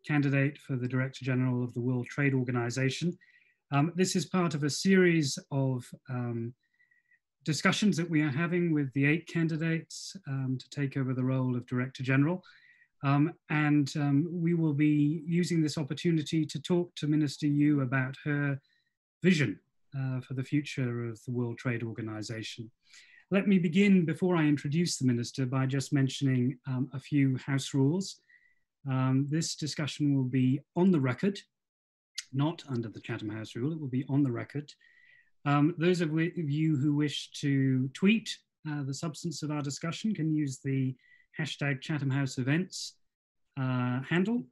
candidate for the Director General of the World Trade Organization. This is part of a series of discussions that we are having with the 8 candidates to take over the role of Director General. We will be using this opportunity to talk to Minister Yoo about her vision for the future of the World Trade Organization. Let me begin, before I introduce the Minister, by just mentioning a few house rules. This discussion will be on the record, not under the Chatham House rule, it will be on the record. Those of you who wish to tweet the substance of our discussion can use the hashtag Chatham House Events handle.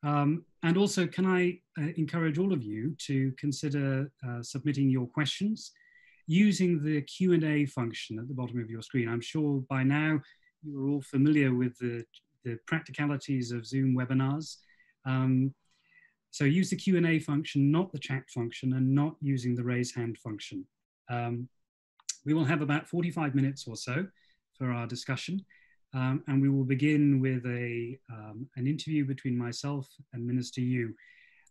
And also, can I encourage all of you to consider submitting your questions using the Q&A function at the bottom of your screen. I'm sure by now you are all familiar with the practicalities of Zoom webinars. So use the Q&A function, not the chat function, and not using the raise hand function. We will have about 45 minutes or so for our discussion. And we will begin with an interview between myself and Minister Yoo.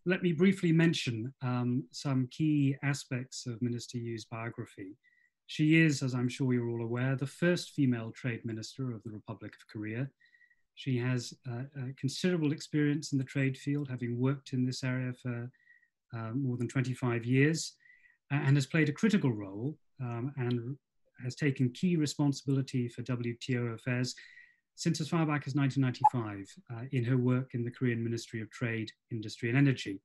Let me briefly mention some key aspects of Minister Yoo's biography. She is, as I'm sure you're all aware, the first female trade minister of the Republic of Korea. She has considerable experience in the trade field, having worked in this area for more than 25 years, and has played a critical role and has taken key responsibility for WTO affairs since as far back as 1995 in her work in the Korean Ministry of Trade, Industry and Energy.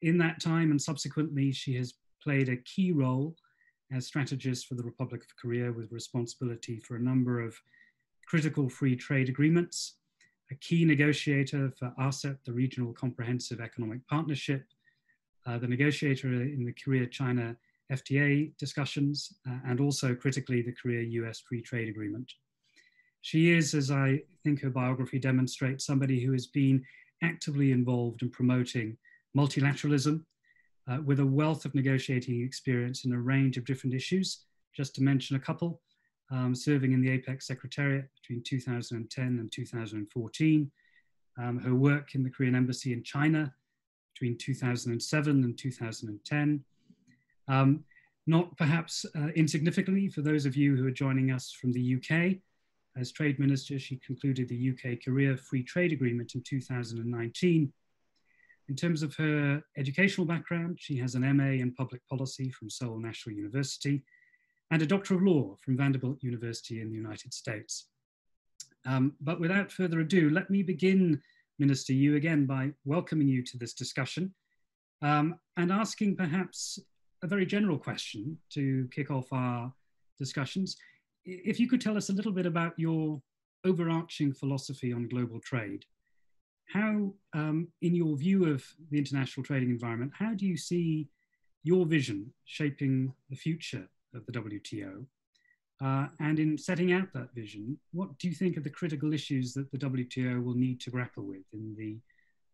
In that time and subsequently, she has played a key role as strategist for the Republic of Korea with responsibility for a number of critical free trade agreements, a key negotiator for RCEP, the Regional Comprehensive Economic Partnership, the negotiator in the Korea-China FTA discussions, and also critically the Korea-US Free Trade Agreement. She is, as I think her biography demonstrates, somebody who has been actively involved in promoting multilateralism with a wealth of negotiating experience in a range of different issues. Just to mention a couple, serving in the APEC Secretariat between 2010 and 2014, her work in the Korean Embassy in China between 2007 and 2010. Not perhaps insignificantly, for those of you who are joining us from the UK, as Trade Minister, she concluded the UK-Korea Free Trade Agreement in 2019. In terms of her educational background, she has an MA in Public Policy from Seoul National University and a Doctor of Law from Vanderbilt University in the United States. But without further ado, let me begin, Minister Yoo, again by welcoming you to this discussion and asking perhaps a very general question to kick off our discussions. If you could tell us a little bit about your overarching philosophy on global trade. How, in your view of the international trading environment, how do you see your vision shaping the future of the WTO? And in setting out that vision, what do you think are the critical issues that the WTO will need to grapple with in the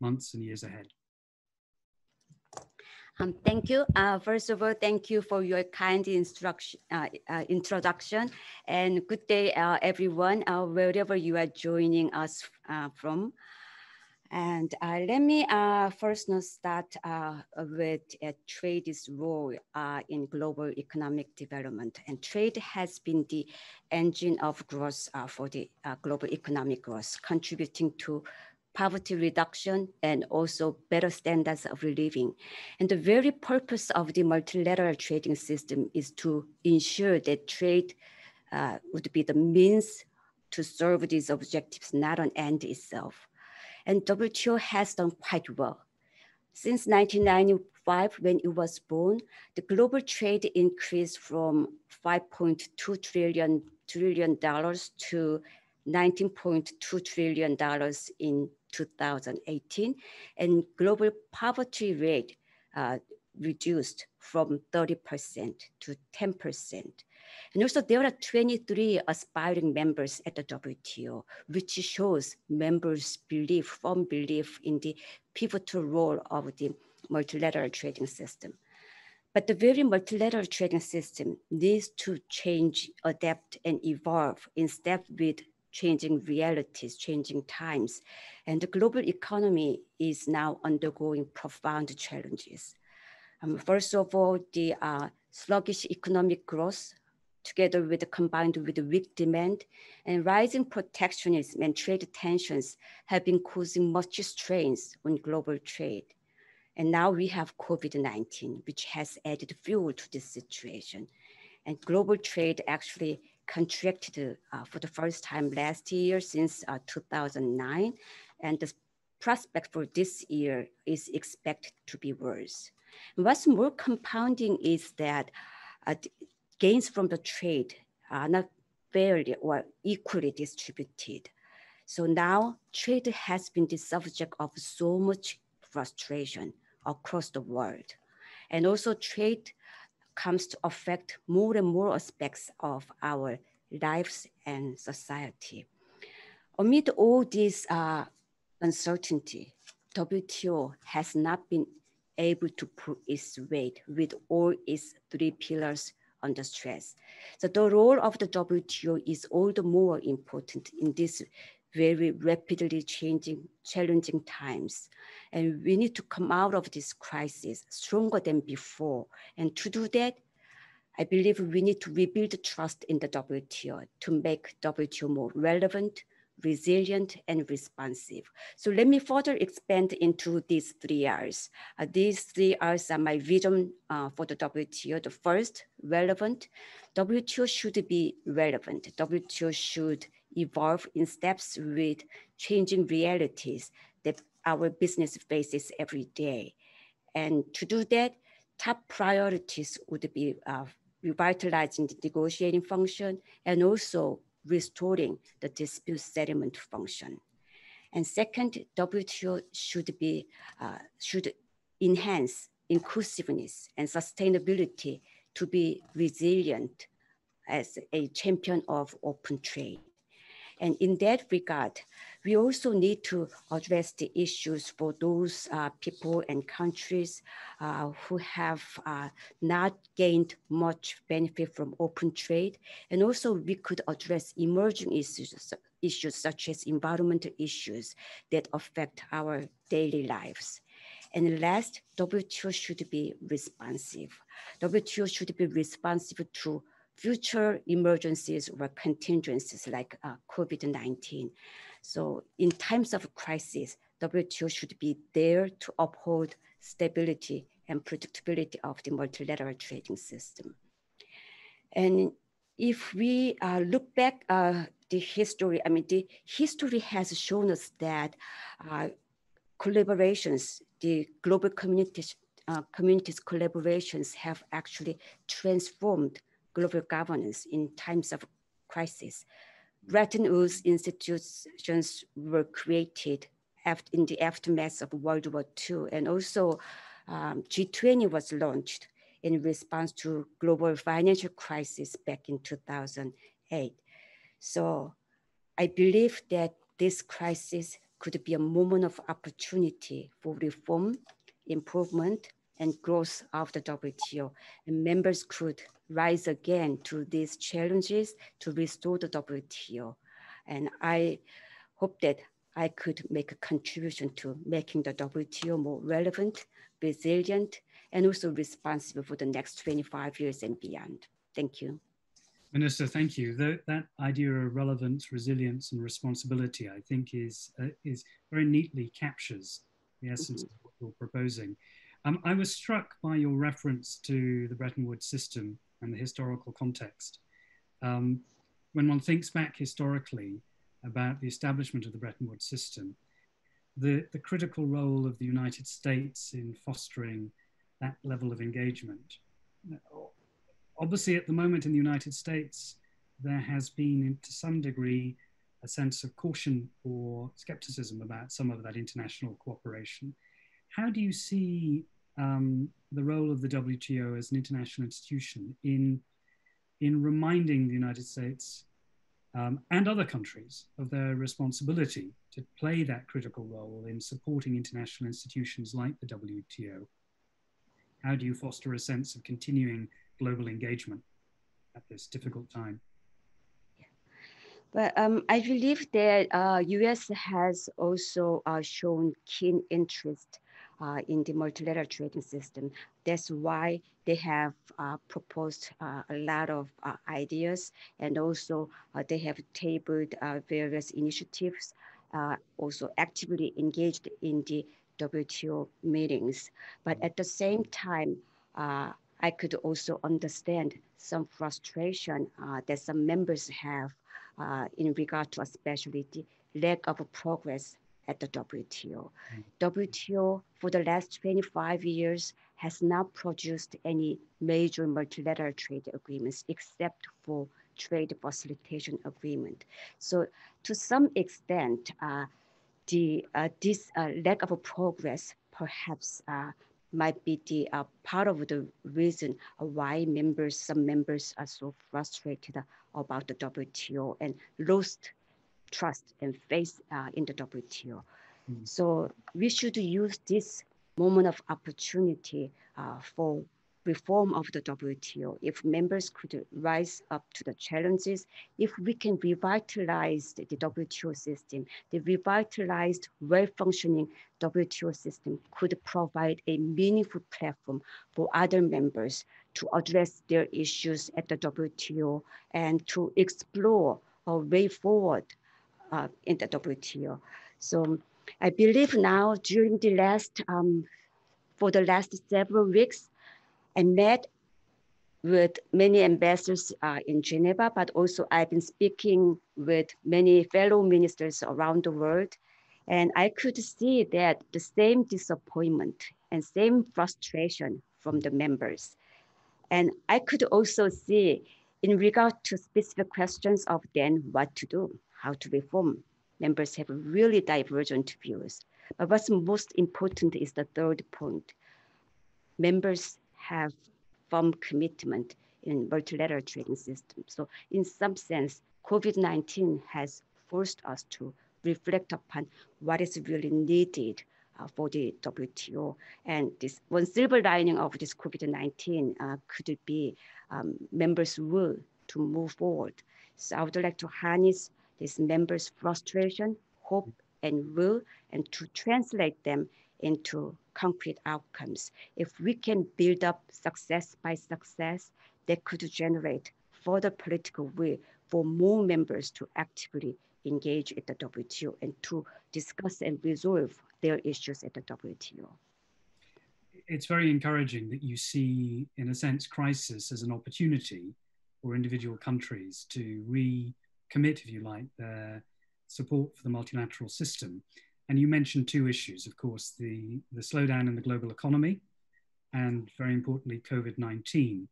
months and years ahead? Thank you. First of all, thank you for your kind introduction, and good day, everyone, wherever you are joining us from. And let me first start with trade's role in global economic development. And trade has been the engine of growth for the global economic growth, contributing to poverty reduction and also better standards of living. And the very purpose of the multilateral trading system is to ensure that trade would be the means to serve these objectives, not an end itself. And WTO has done quite well. Since 1995, when it was born, the global trade increased from $5.2 trillion to $19.2 trillion in 2018, and global poverty rate reduced from 30% to 10%. And also there are 23 aspiring members at the WTO, which shows members' firm belief in the pivotal role of the multilateral trading system. But the very multilateral trading system needs to change, adapt, and evolve in step with changing realities, changing times. And the global economy is now undergoing profound challenges. First of all, the sluggish economic growth, together with combined with weak demand and rising protectionism and trade tensions have been causing much strains on global trade. And now we have COVID-19, which has added fuel to this situation. And global trade actually contracted for the first time last year since 2009. And the prospect for this year is expected to be worse. What's more compounding is that gains from the trade are not fairly or equally distributed. So now trade has been the subject of so much frustration across the world. And also trade comes to affect more and more aspects of our lives and society. Amid all this uncertainty, WTO has not been able to pull its weight with all its three pillars under stress. So the role of the WTO is all the more important in this very rapidly challenging times. And we need to come out of this crisis stronger than before. And to do that, I believe we need to rebuild trust in the WTO to make WTO more relevant, resilient, and responsive. So let me further expand into these three R's. These three R's are my vision for the WTO. The first, relevant. WTO should be relevant. WTO should evolve in steps with changing realities that our business faces every day. And to do that, top priorities would be revitalizing the negotiating function and also restoring the dispute settlement function. And second, WTO should enhance inclusiveness and sustainability to be resilient as a champion of open trade. And in that regard, we also need to address the issues for those people and countries who have not gained much benefit from open trade. And also we could address emerging issues such as environmental issues that affect our daily lives. And last, WTO should be responsive. WTO should be responsive to future emergencies or contingencies like COVID-19. So in times of crisis, WTO should be there to uphold stability and predictability of the multilateral trading system. And if we look back the history, the history has shown us that collaborations, the global communities collaborations have actually transformed global governance in times of crisis. Bretton Woods institutions were created in the aftermath of World War II, and also G20 was launched in response to global financial crisis back in 2008. So I believe that this crisis could be a moment of opportunity for reform, improvement, and growth of the WTO. And members could rise again to these challenges to restore the WTO. And I hope that I could make a contribution to making the WTO more relevant, resilient, and also responsible for the next 25 years and beyond. Thank you. Minister, thank you. That idea of relevance, resilience, and responsibility, I think, is very neatly captures the essence of what you're proposing. I was struck by your reference to the Bretton Woods system and the historical context. When one thinks back historically about the establishment of the Bretton Woods system, the critical role of the United States in fostering that level of engagement. Obviously, at the moment in the United States, there has been, to some degree, a sense of caution or skepticism about some of that international cooperation. How do you see the role of the WTO as an international institution in reminding the United States and other countries of their responsibility to play that critical role in supporting international institutions like the WTO? How do you foster a sense of continuing global engagement at this difficult time? But I believe that U.S. has also shown keen interest in the multilateral trading system. That's why they have proposed a lot of ideas, and also they have tabled various initiatives, also actively engaged in the WTO meetings. But at the same time, I could also understand some frustration that some members have in regard to especially the lack of progress at the WTO. WTO for the last 25 years has not produced any major multilateral trade agreements except for trade facilitation agreement. So to some extent, this lack of progress perhaps might be the part of the reason why some members are so frustrated about the WTO and lost trust and faith in the WTO. So we should use this moment of opportunity for reform of the WTO. If members could rise up to the challenges, if we can revitalize the WTO system, the revitalized, well-functioning WTO system could provide a meaningful platform for other members to address their issues at the WTO and to explore a way forward in the WTO. So I believe now during the for the last several weeks, I met with many ambassadors in Geneva, but also I've been speaking with many fellow ministers around the world. And I could see that the same disappointment and same frustration from the members. And I could also see in regard to specific questions of then what to do, how to reform. Members have really divergent views. But what's most important is the third point. Members have firm commitment in multilateral trading system. So in some sense, COVID-19 has forced us to reflect upon what is really needed for the WTO. And this one silver lining of this COVID-19 could be members' will to move forward. So I would like to harness this members' frustration, hope, and will, and to translate them into concrete outcomes. If we can build up success by success, that could generate further political will for more members to actively engage at the WTO and to discuss and resolve their issues at the WTO. It's very encouraging that you see, in a sense, crisis as an opportunity for individual countries to recommit, if you like, their support for the multilateral system. And you mentioned two issues, of course, the slowdown in the global economy and, very importantly, COVID-19.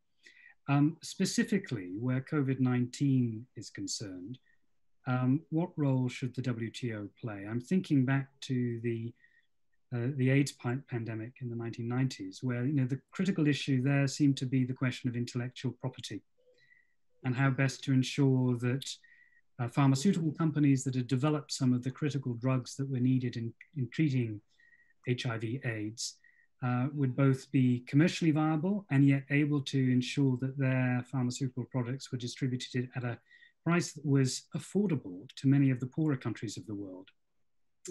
Specifically, where COVID-19 is concerned, what role should the WTO play? I'm thinking back to the AIDS pandemic in the 1990s, where the critical issue there seemed to be the question of intellectual property and how best to ensure that pharmaceutical companies that had developed some of the critical drugs that were needed in treating HIV/AIDS would both be commercially viable and yet able to ensure that their pharmaceutical products were distributed at a price that was affordable to many of the poorer countries of the world.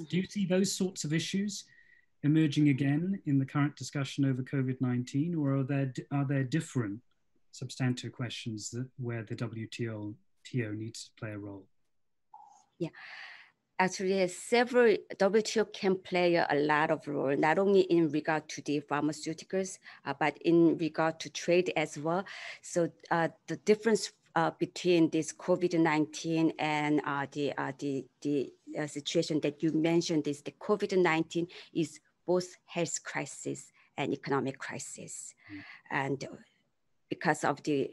Do you see those sorts of issues emerging again in the current discussion over COVID-19, or are there different substantive questions where the WTO needs to play a role? Yeah, actually, several WTO can play a lot of role, not only in regard to the pharmaceuticals, but in regard to trade as well. So the difference between this COVID-19 and the situation that you mentioned is the COVID-19 is both health crisis and economic crisis. And because of the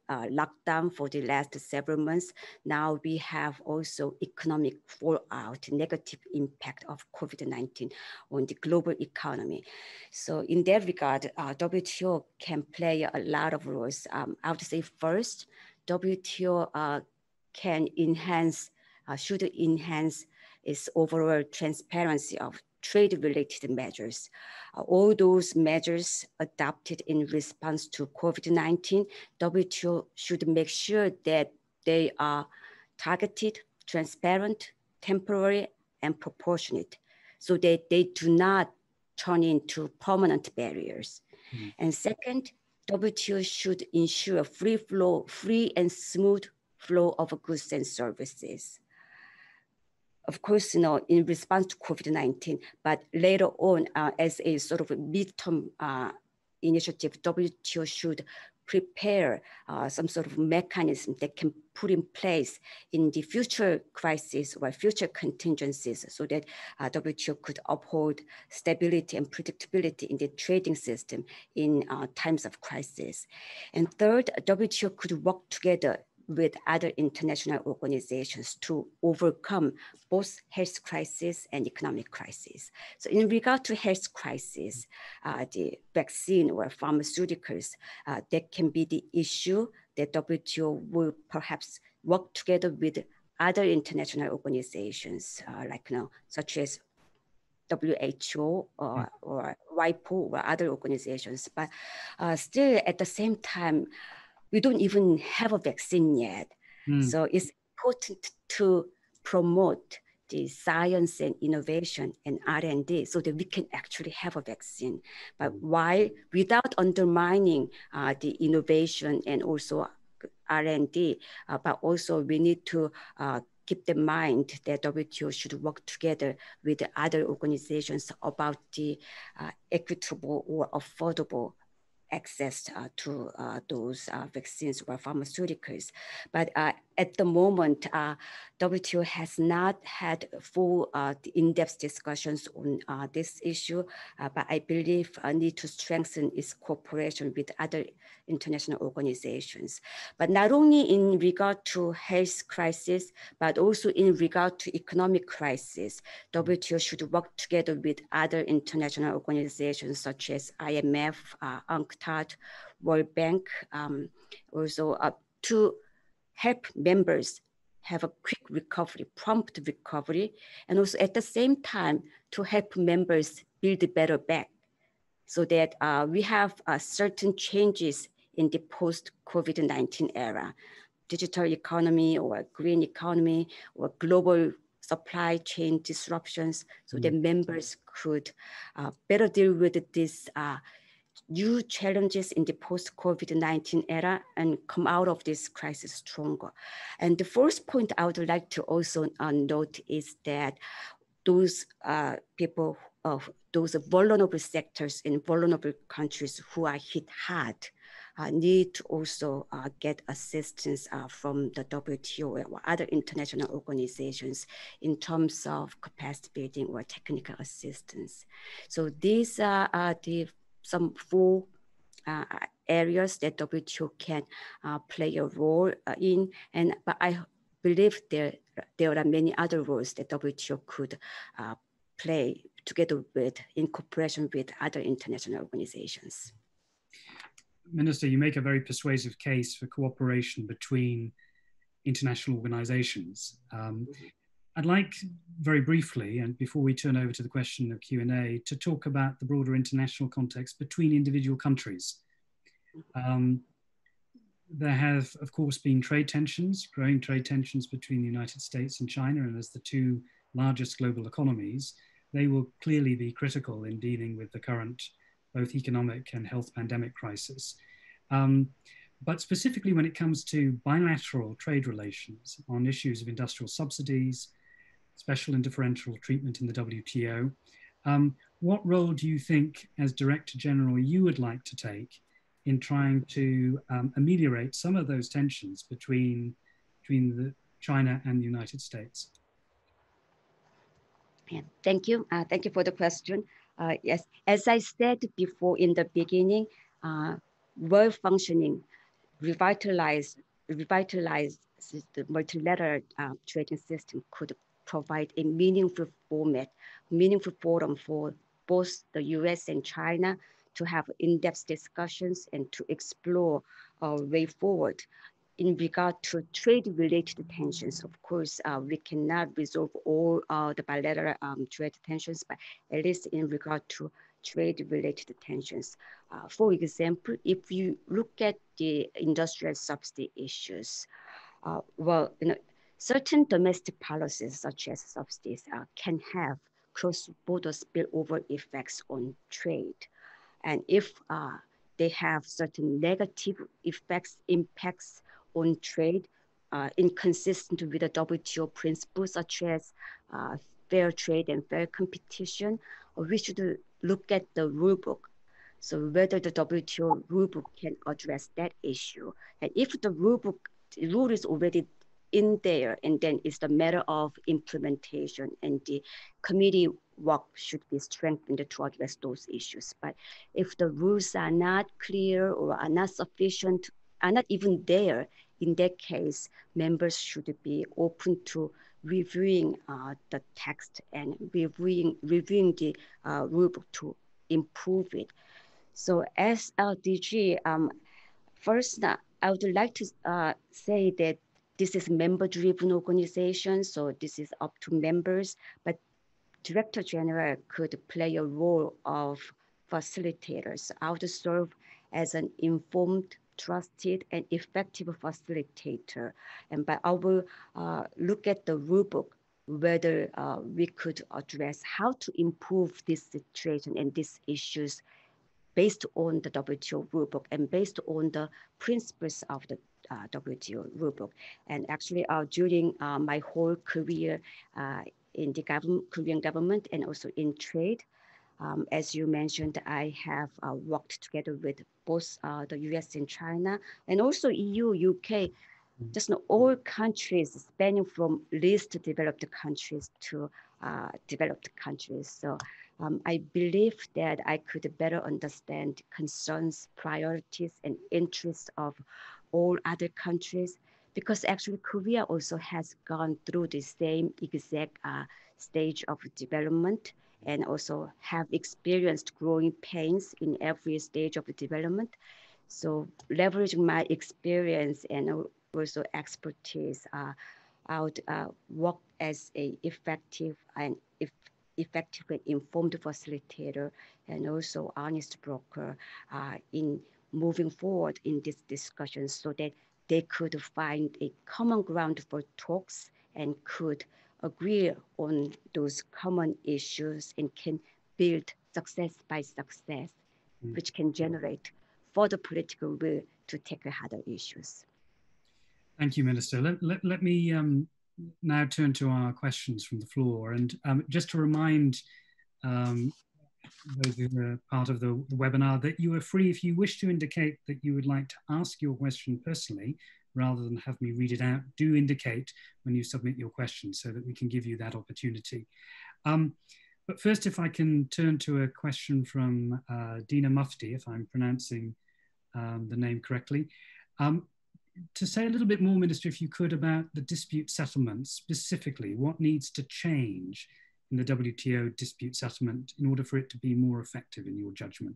lockdown for the last several months, now we have also economic fallout, negative impact of COVID-19 on the global economy. So in that regard, WTO can play a lot of roles. I would say first, WTO should enhance its overall transparency of trade-related measures. All those measures adopted in response to COVID-19, WTO should make sure that they are targeted, transparent, temporary, and proportionate, so that they do not turn into permanent barriers. And second, WTO should ensure a free and smooth flow of goods and services. Of course, in response to COVID-19, but later on, as a sort of a midterm initiative, WTO should prepare some sort of mechanism that can put in place in the future crisis or future contingencies, so that WTO could uphold stability and predictability in the trading system in times of crisis. And third, WTO could work together with other international organizations to overcome both health crisis and economic crisis. So in regard to health crisis, the vaccine or pharmaceuticals, that can be the issue that WTO will perhaps work together with other international organizations, such as WHO or WIPO or other organizations. But still at the same time, we don't even have a vaccine yet. So it's important to promote the science and innovation and R&D so that we can actually have a vaccine. But while without undermining the innovation and also R&D, but also we need to keep in mind that WTO should work together with other organizations about the equitable or affordable access to those vaccines or pharmaceuticals. But at the moment, WTO has not had full in-depth discussions on this issue, but I believe need to strengthen its cooperation with other international organizations. But not only in regard to health crisis, but also in regard to economic crisis, WTO should work together with other international organizations such as IMF, UNCTAD, World Bank, also to help members have a quick recovery, prompt recovery, and also at the same time to help members build better back, so that we have certain changes in the post-COVID-19 era, digital economy or green economy or global supply chain disruptions, so that members could better deal with these new challenges in the post-COVID-19 era and come out of this crisis stronger. And the first point I would like to also note is that those people of those vulnerable sectors in vulnerable countries who are hit hard need to also get assistance from the WTO or other international organizations in terms of capacity building or technical assistance. So these are some four areas that WTO can play a role in, but I believe there are many other roles that WTO could play together with, in cooperation with other international organizations. Minister, you make a very persuasive case for cooperation between international organizations. I'd like very briefly, and before we turn over to the question of Q&A, to talk about the broader international context between individual countries. There have, of course, been trade tensions, growing trade tensions between the United States and China, and as the two largest global economies, they will clearly be critical in dealing with the current both economic and health pandemic crisis. But specifically when it comes to bilateral trade relations on issues of industrial subsidies, special and differential treatment in the WTO, what role do you think as Director General you would like to take in trying to ameliorate some of those tensions between China and the United States? Yeah, thank you. Thank you for the question. Yes, as I said before in the beginning, well-functioning, revitalized the multilateral trading system could provide a meaningful format, meaningful forum for both the US and China to have in-depth discussions and to explore a way forward. In regard to trade-related tensions, of course, we cannot resolve all the bilateral trade tensions, but at least in regard to trade-related tensions. For example, if you look at the industrial subsidy issues, well, Certain domestic policies, such as subsidies, can have cross-border spillover effects on trade. And if they have certain negative impacts on trade, inconsistent with the WTO principles, such as fair trade and fair competition, we should look at the rulebook. So whether the WTO rulebook can address that issue. And if the rule is already in there, and then it's the matter of implementation, and the committee work should be strengthened to address those issues. But if the rules are not clear or are not sufficient, are not even there, in that case, members should be open to reviewing the text and reviewing the rulebook to improve it. So as LDG, first, I would like to say that this is member-driven organization, so this is up to members, but Director General could play a role of facilitators. I would serve as an informed, trusted, and effective facilitator. But I will look at the rulebook, whether we could address how to improve this situation and these issues based on the WTO rulebook and based on the principles of the WTO rulebook. And actually, during my whole career in the Korean government and also in trade, as you mentioned, I have worked together with both the US and China, and also EU, UK, just all countries spanning from least developed countries to developed countries. So I believe that I could better understand concerns, priorities, and interests of all other countries, because actually Korea also has gone through the same exact stage of development and also have experienced growing pains in every stage of development. So leveraging my experience and also expertise, I would work as an effective and informed facilitator and also honest broker in moving forward in this discussion, so that they could find a common ground for talks and could agree on those common issues and can build success by success, which can generate further political will to tackle harder issues. Thank you, Minister. Let me now turn to our questions from the floor. And just to remind those who are part of the webinar that you are free, if you wish to indicate that you would like to ask your question personally, rather than have me read it out, do indicate when you submit your question so that we can give you that opportunity. But first, if I can turn to a question from Dina Mufti, if I'm pronouncing the name correctly. To say a little bit more, Minister, if you could, about the dispute settlement, specifically, what needs to change in the WTO dispute settlement in order for it to be more effective in your judgment?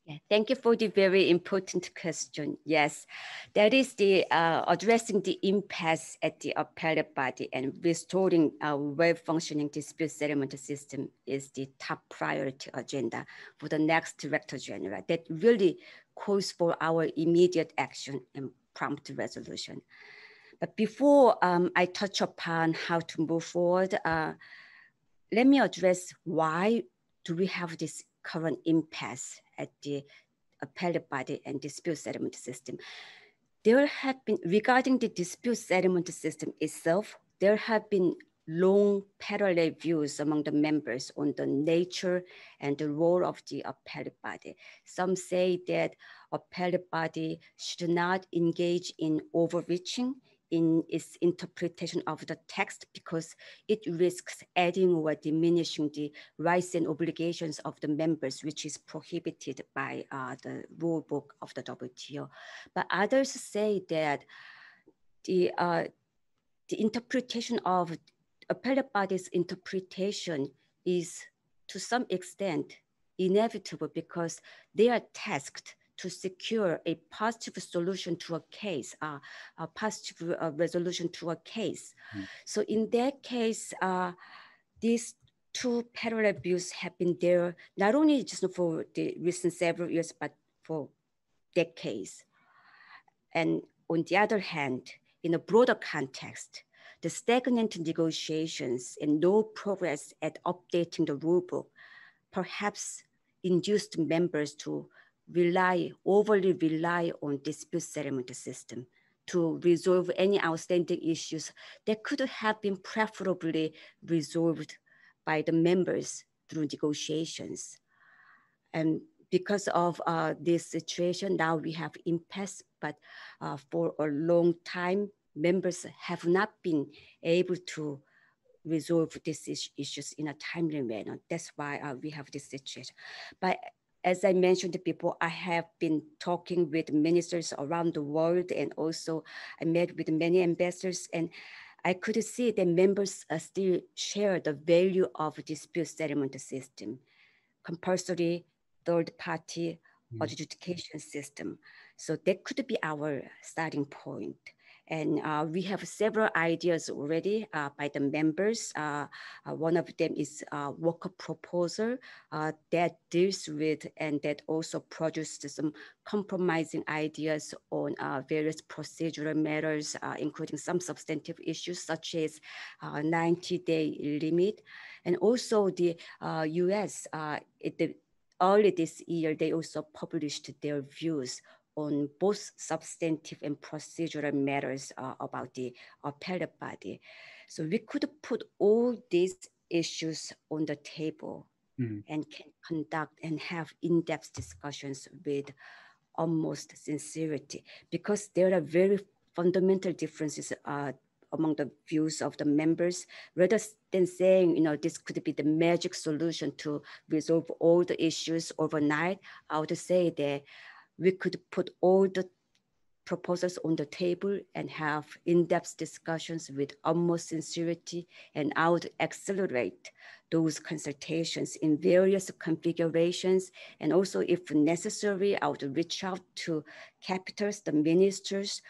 Yeah, thank you for the very important question. Yes, that is the addressing the impasse at the appellate body and restoring a well-functioning dispute settlement system is the top priority agenda for the next Director General. That really calls for our immediate action and prompt resolution. But before I touch upon how to move forward, let me address why do we have this current impasse at the appellate body and dispute settlement system. There have been, regarding the dispute settlement system itself, there have been long parallel views among the members on the nature and the role of the appellate body. Some say that appellate body should not engage in overreaching in its interpretation of the text because it risks adding or diminishing the rights and obligations of the members, which is prohibited by the rule book of the WTO. But others say that the interpretation of appellate body's interpretation is to some extent inevitable because they are tasked to secure a positive solution to a case, a positive resolution to a case. So in that case, these two parallel views have been there, not only just for the recent several years, but for decades. And on the other hand, in a broader context, the stagnant negotiations and no progress at updating the rulebook perhaps induced members to overly rely on dispute settlement system to resolve any outstanding issues that could have been preferably resolved by the members through negotiations. And because of this situation, now we have impasse, but for a long time, members have not been able to resolve these issues in a timely manner. That's why we have this situation. But as I mentioned before, I have been talking with ministers around the world, and also I met with many ambassadors, and I could see that members still share the value of dispute settlement system, compulsory third-party adjudication system. So that could be our starting point. And we have several ideas already by the members. One of them is a worker proposal that deals with and that also produced some compromising ideas on various procedural matters, including some substantive issues such as 90-day limit. And also the US, early this year, they also published their views on both substantive and procedural matters about the appellate body. So we could put all these issues on the table and can conduct and have in-depth discussions with utmost sincerity, because there are very fundamental differences among the views of the members. Rather than saying, this could be the magic solution to resolve all the issues overnight, I would say that we could put all the proposals on the table and have in-depth discussions with utmost sincerity, and I would accelerate those consultations in various configurations. And also, if necessary, I would reach out to capitals, the ministers,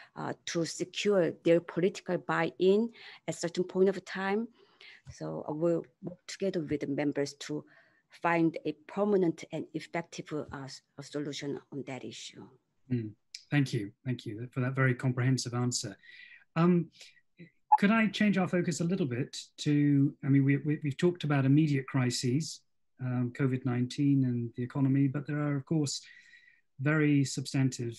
to secure their political buy-in at a certain point of time. So I will work together with the members to find a permanent and effective solution on that issue. Thank you for that very comprehensive answer. Could I change our focus a little bit to, we've talked about immediate crises, COVID-19 and the economy, but there are, of course, very substantive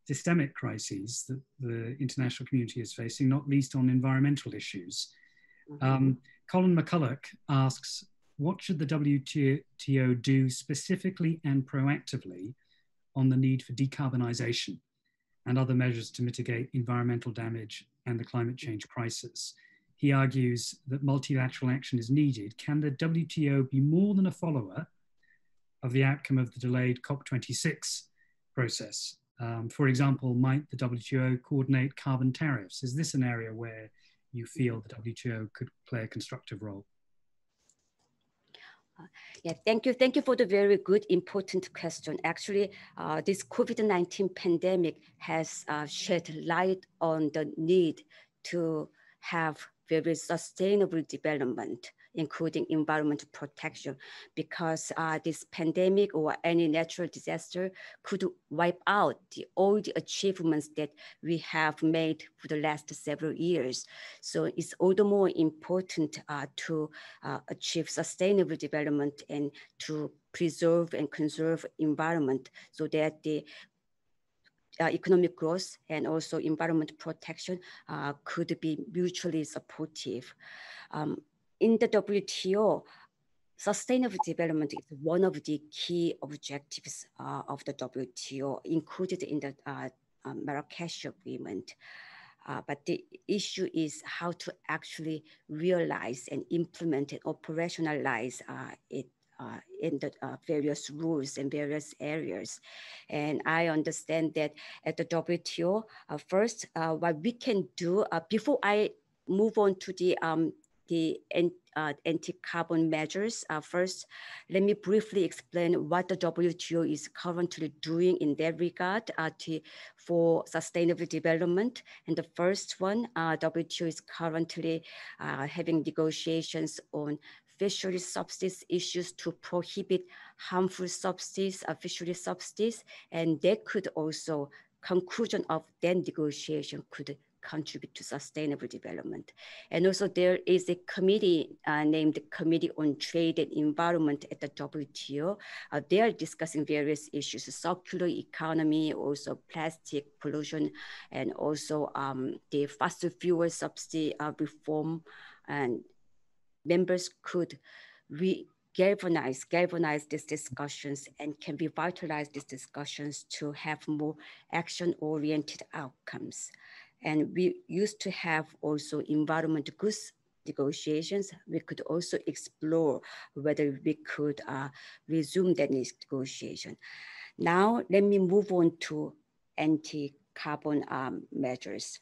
systemic crises that the international community is facing, not least on environmental issues. Colin McCulloch asks, what should the WTO do specifically and proactively on the need for decarbonization and other measures to mitigate environmental damage and the climate change crisis? He argues that multilateral action is needed. Can the WTO be more than a follower of the outcome of the delayed COP26 process? For example, might the WTO coordinate carbon tariffs? Is this an area where you feel the WTO could play a constructive role? Yeah, thank you. Thank you for the very good, important question. Actually, this COVID-19 pandemic has shed light on the need to have very sustainable development, including environmental protection, because this pandemic or any natural disaster could wipe out all the achievements that we have made for the last several years. So it's all the more important to achieve sustainable development and to preserve and conserve environment so that the economic growth and also environment protection could be mutually supportive. In the WTO, sustainable development is one of the key objectives of the WTO, included in the Marrakesh Agreement. But the issue is how to actually realize and implement and operationalize it in the various rules in various areas. And I understand that at the WTO, first, what we can do, before I move on to the anti-carbon measures, first, let me briefly explain what the WTO is currently doing in that regard for sustainable development. And the first one, WTO is currently having negotiations on fishery subsidies issues to prohibit harmful subsidies, fishery subsidies, and that could also, conclusion of that negotiation could contribute to sustainable development. And also there is a committee named Committee on Trade and Environment at the WTO. They are discussing various issues, circular economy, also plastic pollution, and also the fossil fuel subsidy reform. And members could galvanize these discussions and can revitalize these discussions to have more action-oriented outcomes. And we used to have also environmental goods negotiations. We could also explore whether we could resume that negotiation. Now, let me move on to anti-carbon measures.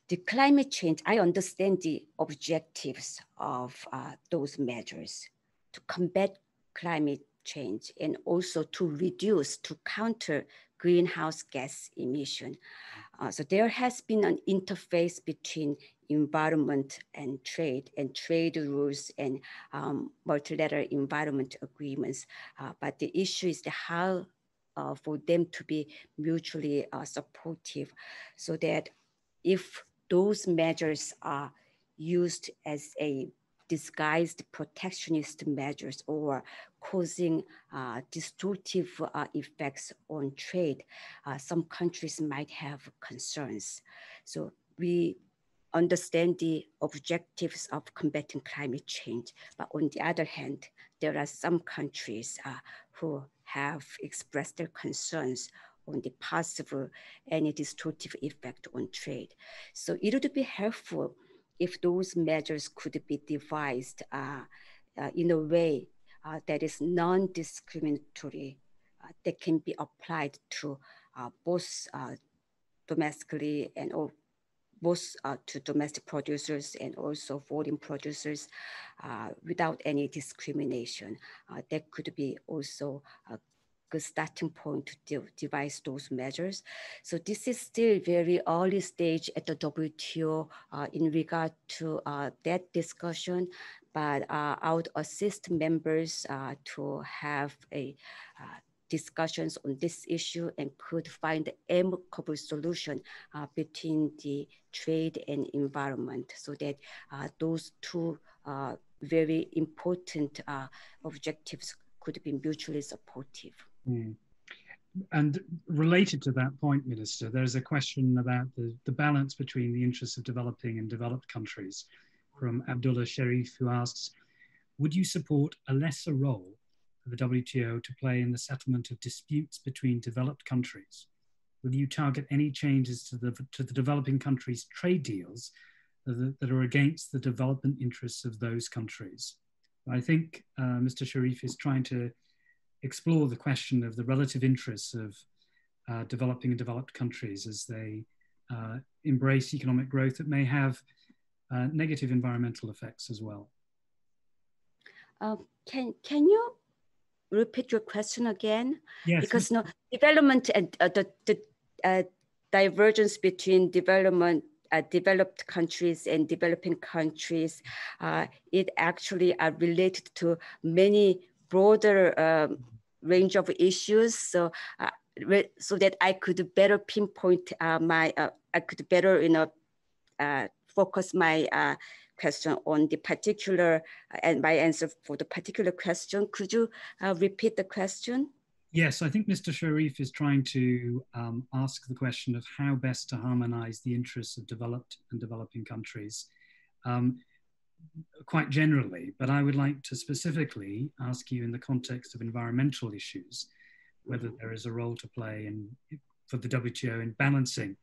The climate change, I understand the objectives of those measures to combat climate change and also to reduce, to counter greenhouse gas emission. So there has been an interface between environment and trade rules and multilateral environment agreements. But the issue is how for them to be mutually supportive, so that if those measures are used as a disguised protectionist measures or causing destructive effects on trade, some countries might have concerns. So we understand the objectives of combating climate change, but on the other hand, there are some countries who have expressed their concerns on the possible any destructive effect on trade. So it would be helpful if those measures could be devised in a way that is non-discriminatory, that can be applied to both domestically and both to domestic producers and also foreign producers without any discrimination. That could be also a good starting point to devise those measures. So this is still very early stage at the WTO in regard to that discussion, but I would assist members to have a discussions on this issue and could find an amicable solution between the trade and environment, so that those two very important objectives could be mutually supportive. Mm. And related to that point, Minister, there's a question about the balance between the interests of developing and developed countries from Abdullah Sharif, who asks, would you support a lesser role for the WTO to play in the settlement of disputes between developed countries? Will you target any changes to the developing countries' trade deals that are against the development interests of those countries? I think Mr. Sharif is trying to explore the question of the relative interests of developing and developed countries as they embrace economic growth that may have negative environmental effects as well. Can you repeat your question again? Yes. Because no, development and the divergence between developed countries and developing countries, it actually are related to many broader range of issues. So so that I could better pinpoint I could better focus my question on the particular and my answer for the particular question. Could you repeat the question? Yes, I think Mr. Sharif is trying to ask the question of how best to harmonize the interests of developed and developing countries quite generally, but I would like to specifically ask you in the context of environmental issues, whether there is a role to play for the WTO in balancing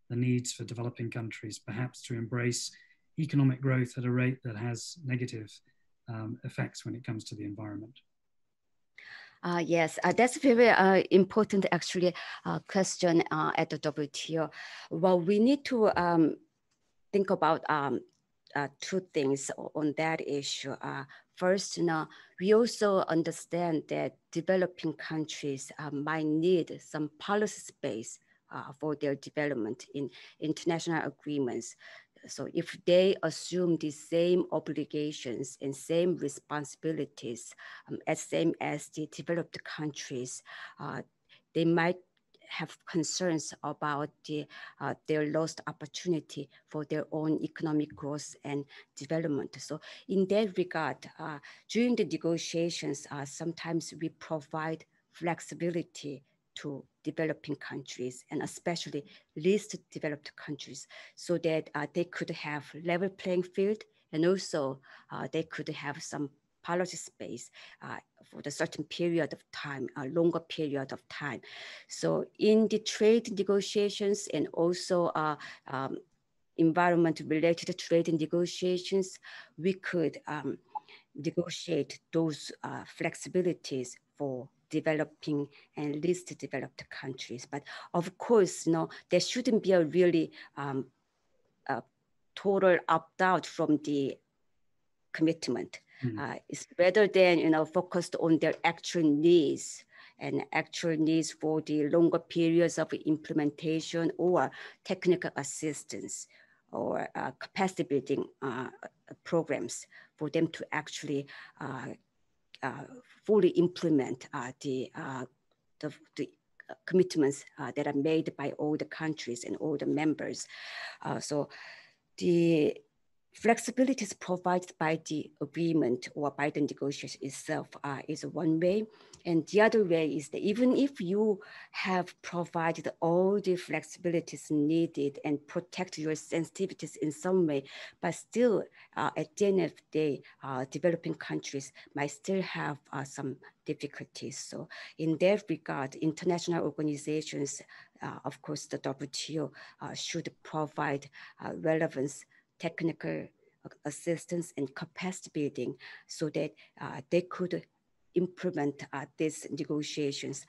the needs for developing countries, perhaps to embrace economic growth at a rate that has negative effects when it comes to the environment. Yes, that's very important actually question at the WTO. Well, we need to think about two things on that issue. First, we also understand that developing countries might need some policy space for their development in international agreements. So if they assume the same obligations and same responsibilities as same as the developed countries, they might have concerns about their lost opportunity for their own economic growth and development. So in that regard, during the negotiations, sometimes we provide flexibility to developing countries and especially least developed countries so that they could have level playing field, and also they could have some policy space for a certain period of time, a longer period of time. So in the trade negotiations and also environment-related trade negotiations, we could negotiate those flexibilities for developing and least developed countries. But of course, there shouldn't be a really a total opt-out from the commitment. It's rather than focused on their actual needs and actual needs for the longer periods of implementation or technical assistance or capacity building programs for them to actually fully implement the commitments that are made by all the countries and all the members. So the flexibilities provided by the agreement or by the negotiation itself is one way. And the other way is that even if you have provided all the flexibilities needed and protect your sensitivities in some way, but still at the end of the day, developing countries might still have some difficulties. So in that regard, international organizations, of course, the WTO should provide relevance, technical assistance and capacity building so that they could implement these negotiations,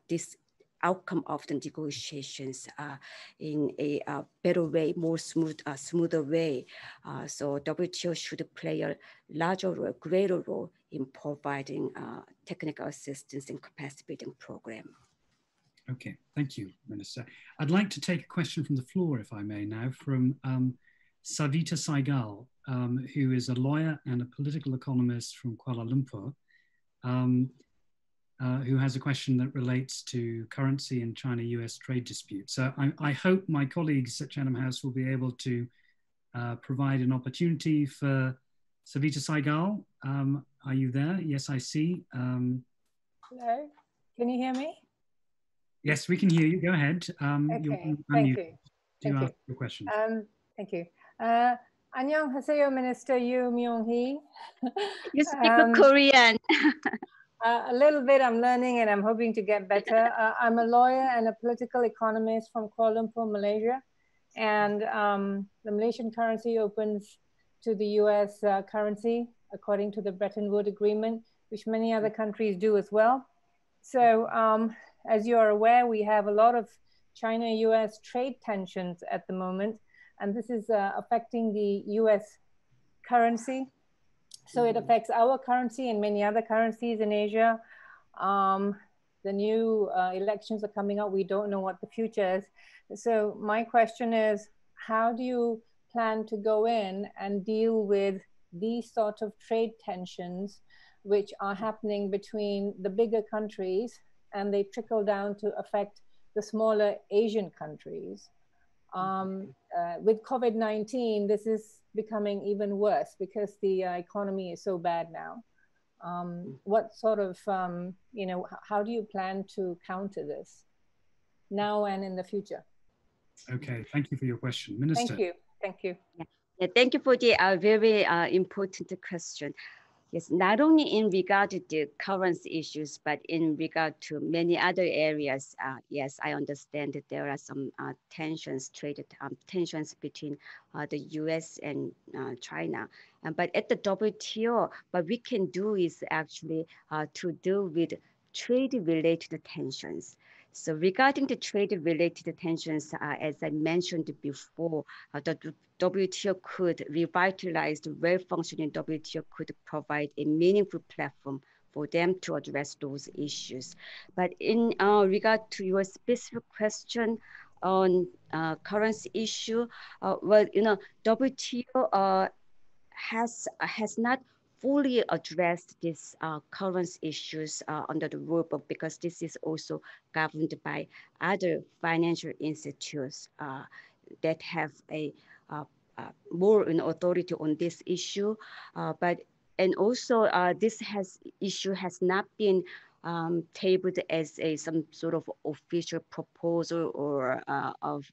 this outcome of the negotiations in a better way, more smoother way. So WTO should play a larger role, greater role in providing technical assistance and capacity building program. Okay, thank you, Minister. I'd like to take a question from the floor, if I may now, from Savita Saigal, who is a lawyer and a political economist from Kuala Lumpur, who has a question that relates to currency and China-US trade disputes. So I hope my colleagues at Chatham House will be able to provide an opportunity for Savita Saigal. Are you there? Yes, I see. Hello, can you hear me? Yes, we can hear you. Go ahead. Okay, thank you. To ask your question. Thank you. 안녕하세요, Minister Yoo Myung-Hee. You speak Korean. A little bit I'm learning and I'm hoping to get better. I'm a lawyer and a political economist from Kuala Lumpur, Malaysia. And the Malaysian currency opens to the US currency according to the Bretton Woods Agreement, which many other countries do as well. So as you are aware, we have a lot of China-US trade tensions at the moment, and this is affecting the US currency. So it affects our currency and many other currencies in Asia. The new elections are coming up. We don't know what the future is. So my question is, how do you plan to go in and deal with these sort of trade tensions which are happening between the bigger countries and they trickle down to affect the smaller Asian countries? With COVID-19, this is becoming even worse because the economy is so bad now. What sort of, how do you plan to counter this now and in the future? Okay, thank you for your question. Minister. Thank you, thank you. Yeah, thank you for the very important question. Yes, not only in regard to the currency issues, but in regard to many other areas. Yes, I understand that there are some tensions between the US and China. But at the WTO, what we can do is actually to deal with trade-related tensions. So regarding the trade-related tensions, as I mentioned before, the WTO could revitalize the well-functioning WTO could provide a meaningful platform for them to address those issues. But in regard to your specific question on currency issue, well, WTO has not fully address these current issues under the rule book, because this is also governed by other financial institutes that have a more authority on this issue. And also this issue has not been tabled as some sort of official proposal or of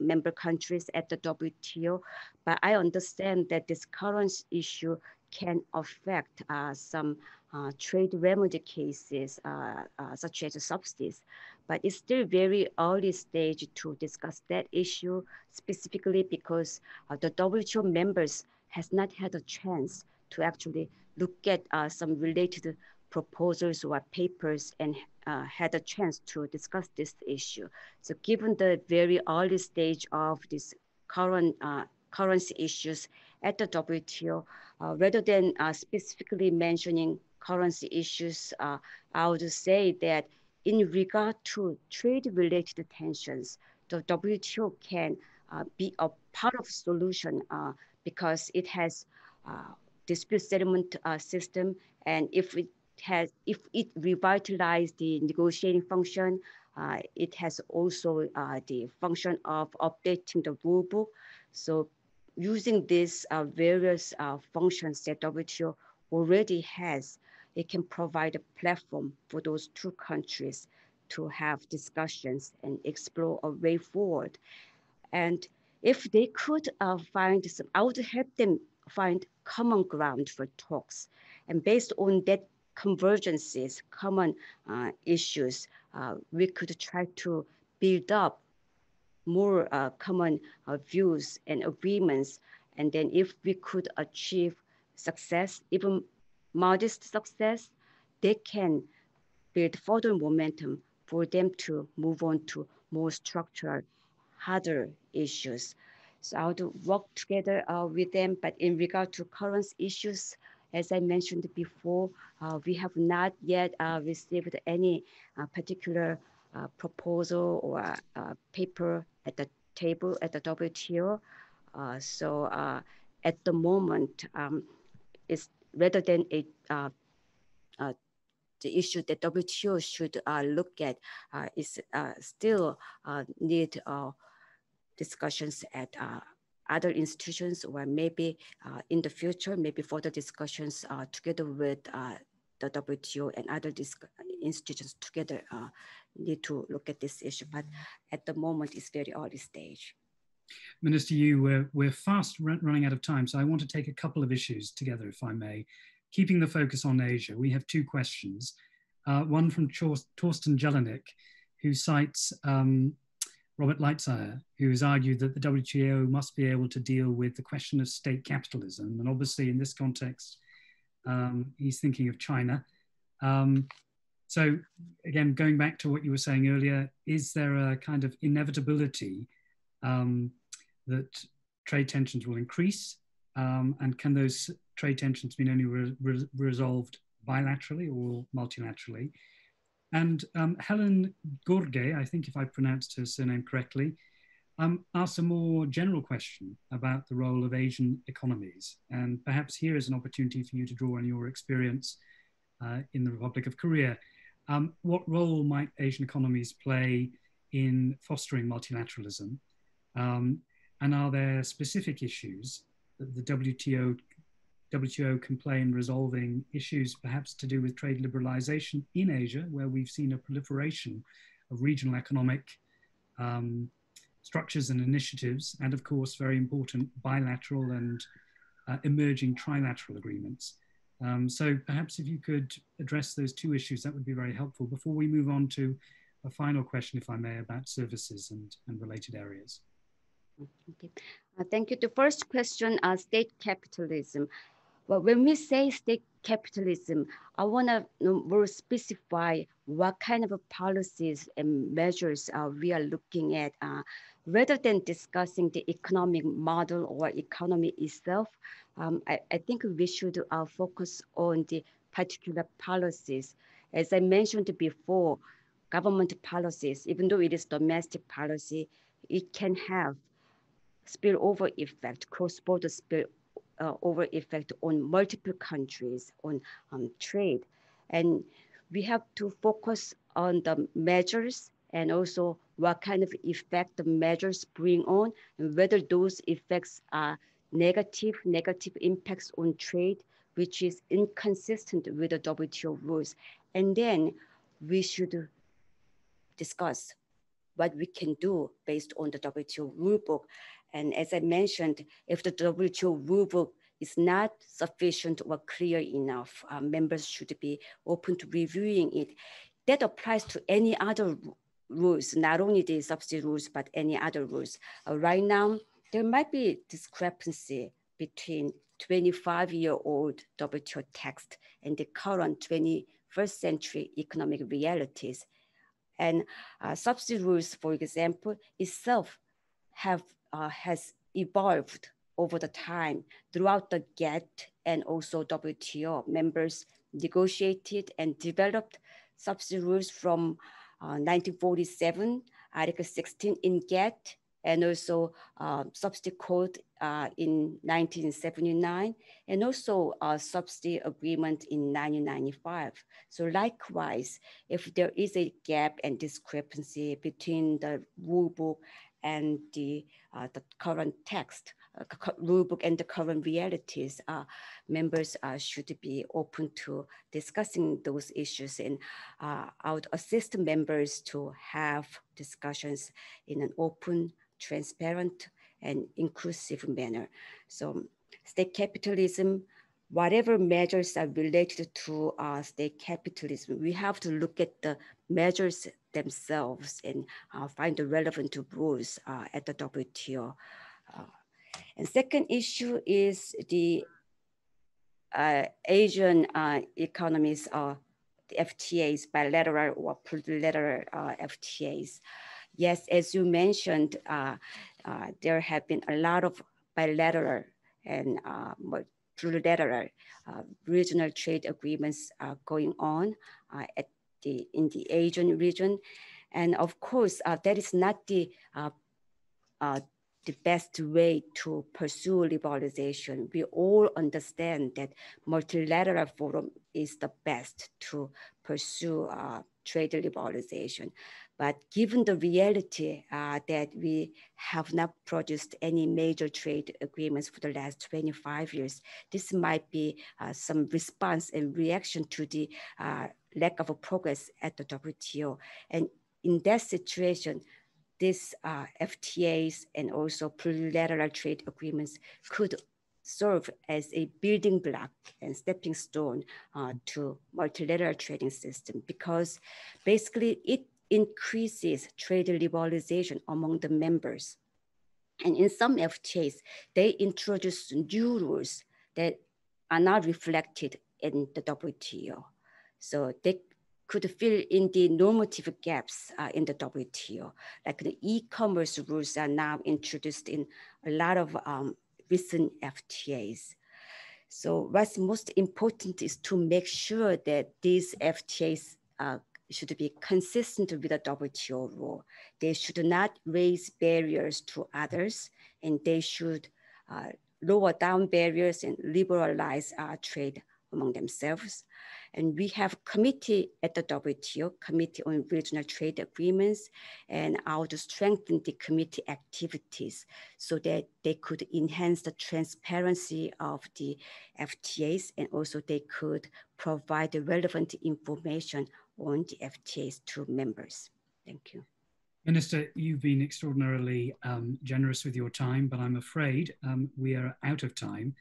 member countries at the WTO. But I understand that this current issue can affect some trade remedy cases, such as subsidies. But it's still very early stage to discuss that issue, specifically because the WTO members has not had a chance to actually look at some related proposals or papers and had a chance to discuss this issue. So given the very early stage of this currency issues at the WTO, rather than specifically mentioning currency issues, I would say that in regard to trade-related tensions, the WTO can be a part of the solution because it has dispute settlement system, and if it revitalized the negotiating function, it has also the function of updating the rule book. So using these various functions that WTO already has, it can provide a platform for those two countries to have discussions and explore a way forward. And if they could find some, I would help them find common ground for talks. And based on that convergences, common issues, we could try to build up more common views and agreements. And then if we could achieve success, even modest success, they can build further momentum for them to move on to more structural, harder issues. So I would work together with them, but in regard to current issues, as I mentioned before, we have not yet received any particular proposal or paper at the table at the WTO. So at the moment, it's rather than the issue that WTO should look at is still need discussions at other institutions, or maybe in the future, maybe further discussions together with the WTO and other institutions together need to look at this issue. But at the moment, it's very early stage. Minister Yoo, we're fast running out of time, so I want to take a couple of issues together, if I may. Keeping the focus on Asia, we have two questions. One from Torsten Jelinek, who cites Robert Lighthizer, who has argued that the WTO must be able to deal with the question of state capitalism. And obviously in this context, he's thinking of China. So again, going back to what you were saying earlier, is there a kind of inevitability that trade tensions will increase? And can those trade tensions be only resolved bilaterally or multilaterally? And Helen Gorge, I think if I pronounced her surname correctly, asked a more general question about the role of Asian economies. And perhaps here is an opportunity for you to draw on your experience in the Republic of Korea. What role might Asian economies play in fostering multilateralism? And are there specific issues that the WTO can play in resolving issues perhaps to do with trade liberalization in Asia, where we've seen a proliferation of regional economic structures and initiatives, and of course, very important bilateral and emerging trilateral agreements. So perhaps if you could address those two issues, that would be very helpful before we move on to a final question, if I may, about services and related areas. Okay. Thank you. The first question, state capitalism. Well, when we say state capitalism, I want to more specify what kind of policies and measures we are looking at. Rather than discussing the economic model or economy itself, I think we should focus on the particular policies. As I mentioned before, government policies, even though it is domestic policy, it can have spillover effect, cross-border over effect on multiple countries on trade. And we have to focus on the measures and also what kind of effect the measures bring on and whether those effects are negative impacts on trade, which is inconsistent with the WTO rules. And then we should discuss what we can do based on the WTO rulebook. And as I mentioned, if the WTO rulebook is not sufficient or clear enough, members should be open to reviewing it. That applies to any other rules, not only the subsidy rules, but any other rules. Right now, there might be discrepancy between 25-year-old WTO text and the current 21st century economic realities. And subsidy rules, for example, itself has evolved over the time throughout the GATT and also WTO. Members negotiated and developed subsidy rules from 1947, Article 16 in GATT, and also subsidy code in 1979, and also a subsidy agreement in 1995. So likewise, if there is a gap and discrepancy between the rulebook and the current text, rulebook and the current realities, members should be open to discussing those issues. And I would assist members to have discussions in an open, transparent, and inclusive manner. So state capitalism, whatever measures are related to state capitalism, we have to look at the measures themselves and find the relevant rules at the WTO. And second issue is the Asian economies, the FTAs, bilateral or plurilateral FTAs. Yes, as you mentioned, there have been a lot of bilateral and plurilateral regional trade agreements going on in the Asian region. And of course, that is not the best way to pursue liberalization. We all understand that multilateral forum is the best to pursue trade liberalization. But given the reality that we have not produced any major trade agreements for the last 25 years, this might be some response and reaction to the lack of progress at the WTO. And in that situation, these FTAs and also plurilateral trade agreements could serve as a building block and stepping stone to multilateral trading system, because basically it increases trade liberalization among the members. And in some FTAs, they introduce new rules that are not reflected in the WTO. So they could fill in the normative gaps in the WTO. Like the e-commerce rules are now introduced in a lot of recent FTAs. So what's most important is to make sure that these FTAs should be consistent with the WTO rule. They should not raise barriers to others, and they should lower down barriers and liberalize trade among themselves. And we have a committee at the WTO, Committee on Regional Trade Agreements, and I would strengthen the committee activities so that they could enhance the transparency of the FTAs, and also they could provide the relevant information on the FTAs to members. Thank you. Minister, you've been extraordinarily generous with your time, but I'm afraid we are out of time.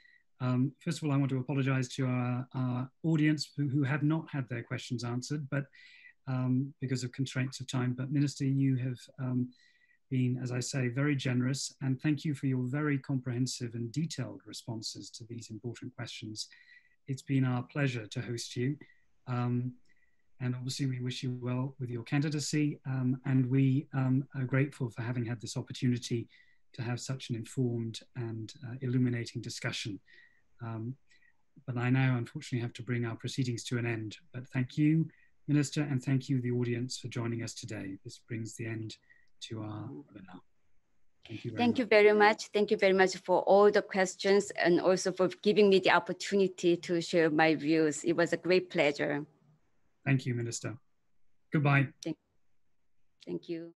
First of all, I want to apologize to our audience who have not had their questions answered, but because of constraints of time. But Minister, you have been, as I say, very generous, and thank you for your very comprehensive and detailed responses to these important questions. It's been our pleasure to host you. And obviously we wish you well with your candidacy, and we are grateful for having had this opportunity to have such an informed and illuminating discussion. But I now unfortunately have to bring our proceedings to an end. But thank you, Minister, and thank you, the audience, for joining us today. This brings the end to our webinar. Thank you very much. Thank you very much for all the questions and also for giving me the opportunity to share my views. It was a great pleasure. Thank you, Minister. Goodbye. Thank you.